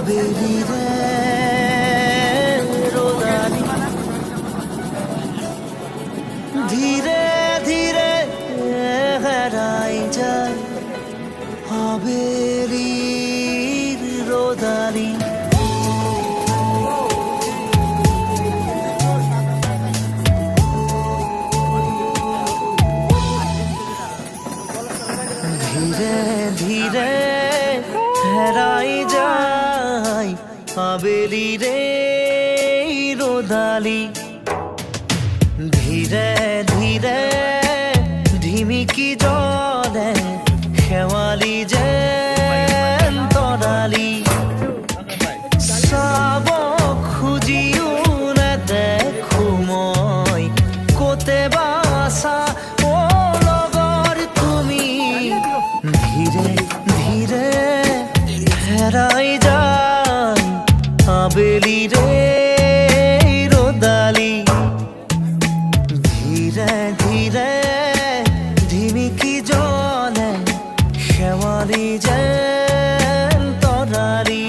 হাবেলি রে রোদালি ধীরে ধীরে হারাই যায় হাবেলির রোদালি ধীরে ধীরে হেরাই যায় হাবেলির রোদালি ধীরে ধীরে ঢিমিকি জলে শেৱালি যেন তৰালি চাব খুজিও নেদেখো মই ক'তে বাছা অ লগৰ তুমি ধীৰে ধীৰে হেৰাই যায় হাবেলিৰ রোদালি ধীরে ধীরে ঢিমিকি জলে শেৱালি যেন তৰালি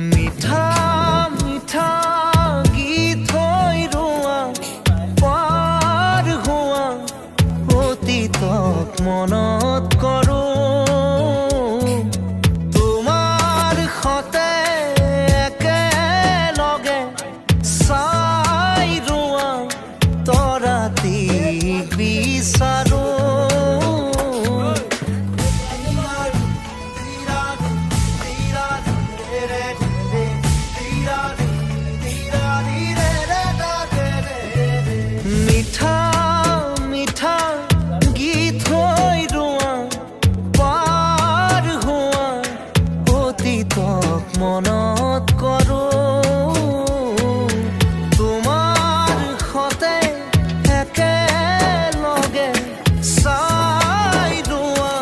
মিঠা মিঠা গীত হৈ ৰোৱা পাৰ হোৱা অতীতক মনত কৰোঁ তোমাৰ সতে একেলগে চাই ৰোৱা তৰাটিক বিচাৰোঁ মিঠা মিঠা গীত হৈ ৰোৱা পাৰ হোৱা অতীতক মনত কৰোঁ তোমাৰ সতে একেলগে চাই ৰোৱা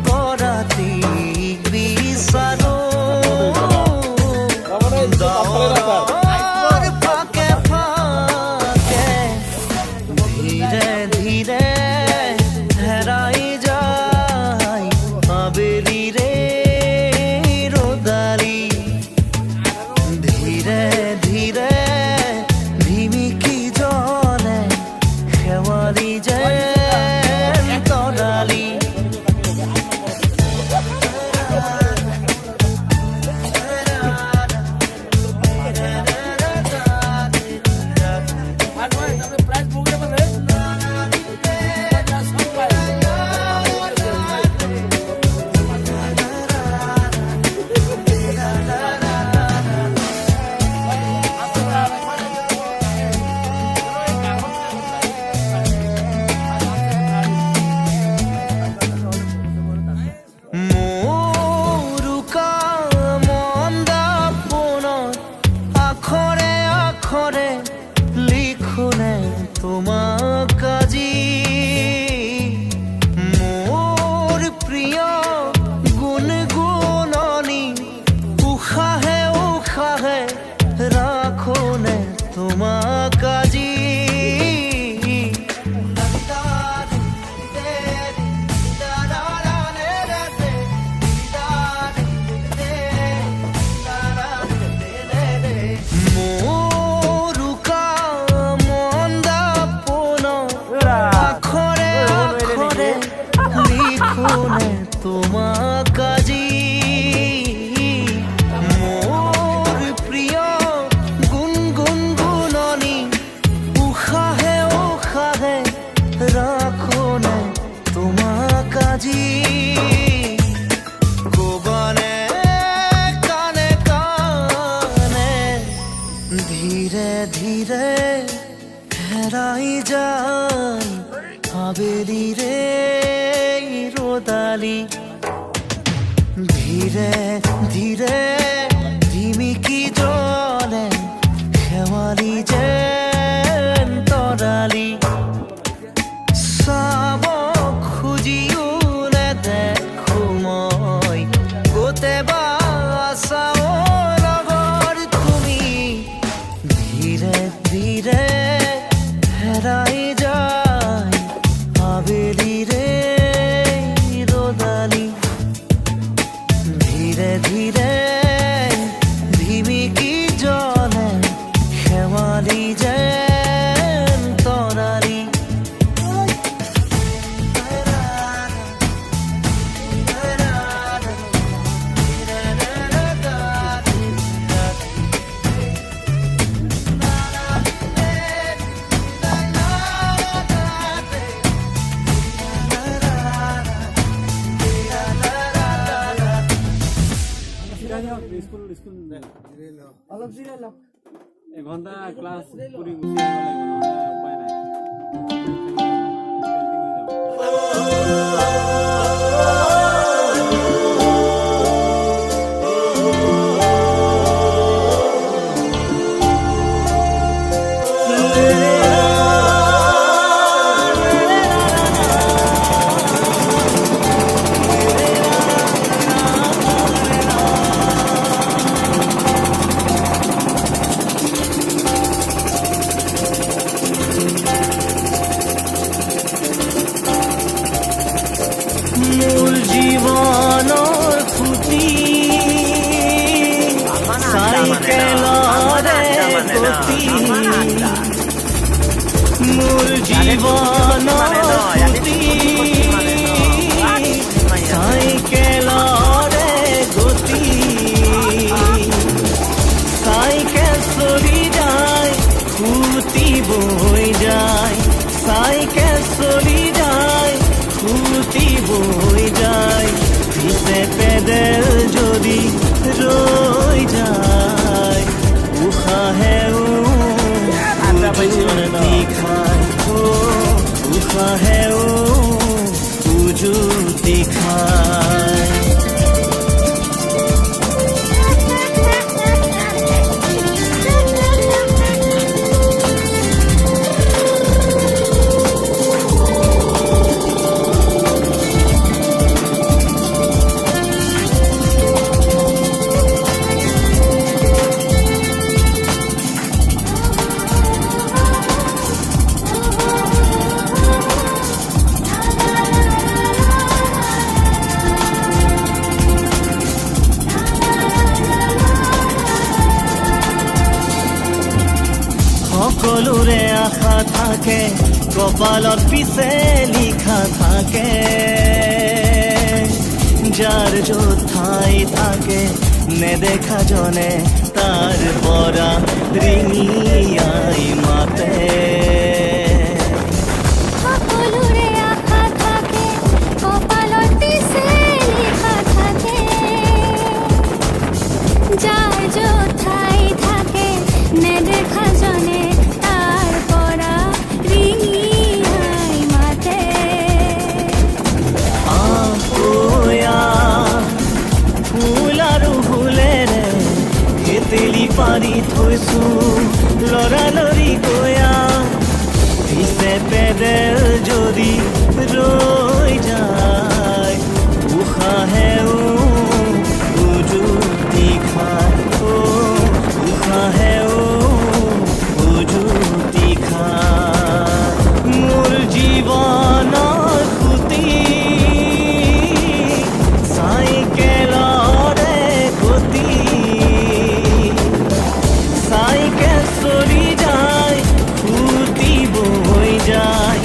তৰাটিক বিচাৰোঁ ফাকে ফাকে ধীরে ধীরে হেরাই যায় হাবেলির রোদালি হেরাই যায় আবেলি রে রোদালি ধীরে ধীরে ধিমিকি জলে শেৱালি যেন তৰালি চাব খুজিও নেদেখো মই গোটেবা আছাও লগৰ তুমি ধীৰে ধীৰে হেৰাই যায় আবেলি রে রোদালি ধীরে ধীরে ধিমিকি জলে শেৱালি যেন তৰালি স্কুল স্কুল অলপ জিৰাই লওক এঘণ্টা ক্লাছ কৰি গুচি আহিব লাগিব উপায় নাই মোৰ জীৱনৰ খুঁটি চাইকেলৰে গতি মোৰ জীৱনৰ খুঁটি চাইকেলৰে গতি চাইকেল চলি যায় খুঁটি বৈ যায় চাইকেল চলি যায় খুঁটি বৈ যায় পিছে পেডেল যদি ৰৈ যায় উশাহেও উজুতি খায় উশাহেও উজুতি খায় সকলোৰে আশা থাকে কপালত পিছে লিখা থাকে যাৰ য'ত ঠাই থাকে নেদেখা জনে তাৰ পৰা ৰিঙিয়াই মাতে সকলোৰে আশা থাকে কপালত পিছে লিখা থাকে যাৰ য'ত ঠাই থাকে নেদেখা জনে তাৰ পৰা ৰিঙিয়াই মাতে ফুল আৰু ফুলেৰে তেলি পাৰি থৈছো লৰালৰি গয়া পিছে পেডেল যদি ৰৈ যায় উশাহেও উজুতি খায় উশাহেও উজুতি খায় মোৰ জীৱনৰ খুঁটি চাইকেলৰে গতি চাইকেল চলি যায় খুঁটি বৈ যায়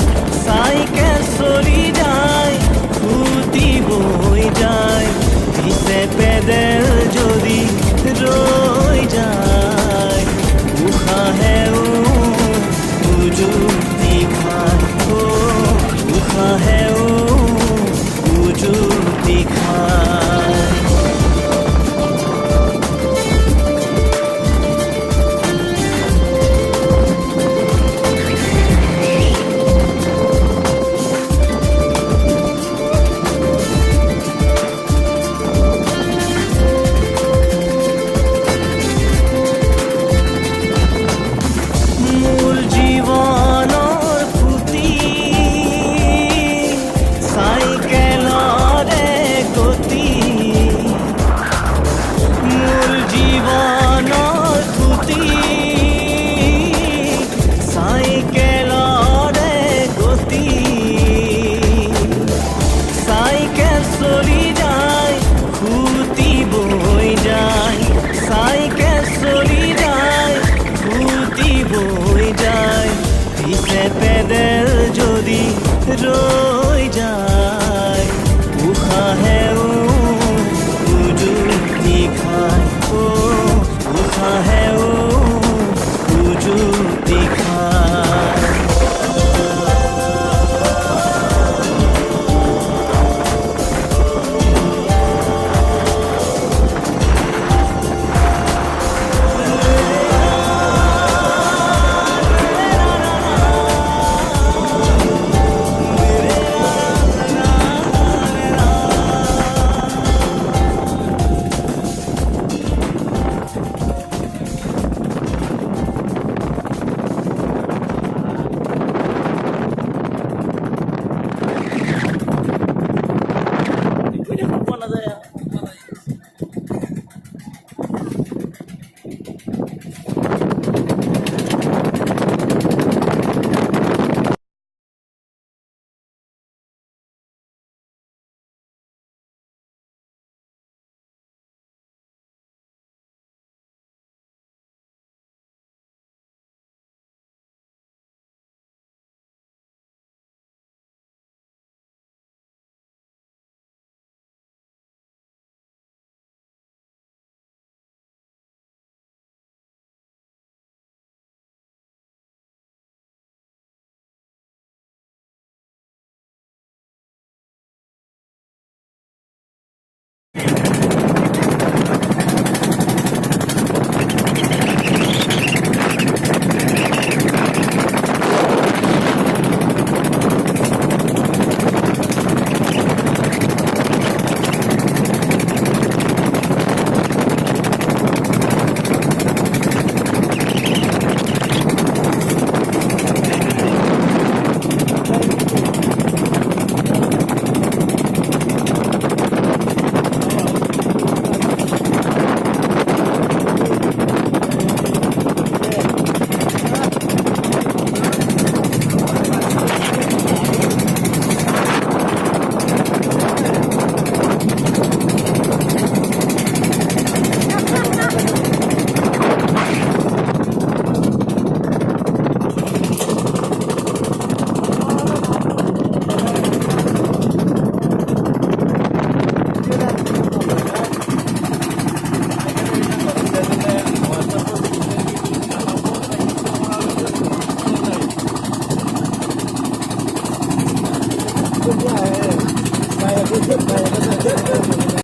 নাই